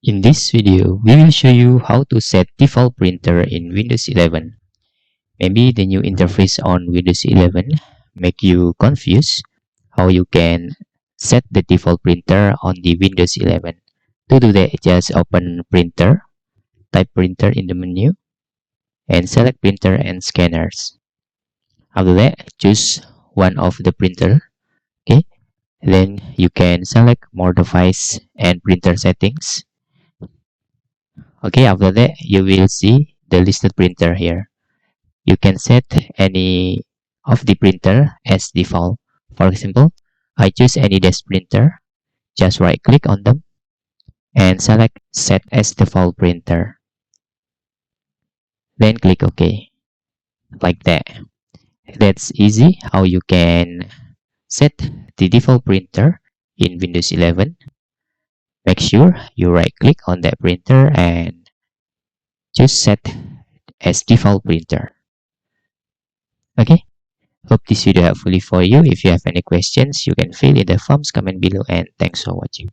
In this video, we will show you how to set default printer in Windows 11. Maybe the new interface on Windows 11 make you confused how you can set the default printer on the Windows 11. To do that, just open printer, type printer in the menu, and select printer and scanners. After that, choose one of the printer. Okay, then you can select more device and printer settings. Okay, after that, you will see the listed printer here. You can set any of the printer as default. For example, I choose any desk printer. Just right click on them and select set as default printer. Then click OK. Like that. That's easy how you can set the default printer in Windows 11. Make sure you right click on that printer and choose set as default printer. Okay, hope this video helpful for you. If you have any questions, you can fill in the forms comment below, and thanks for watching.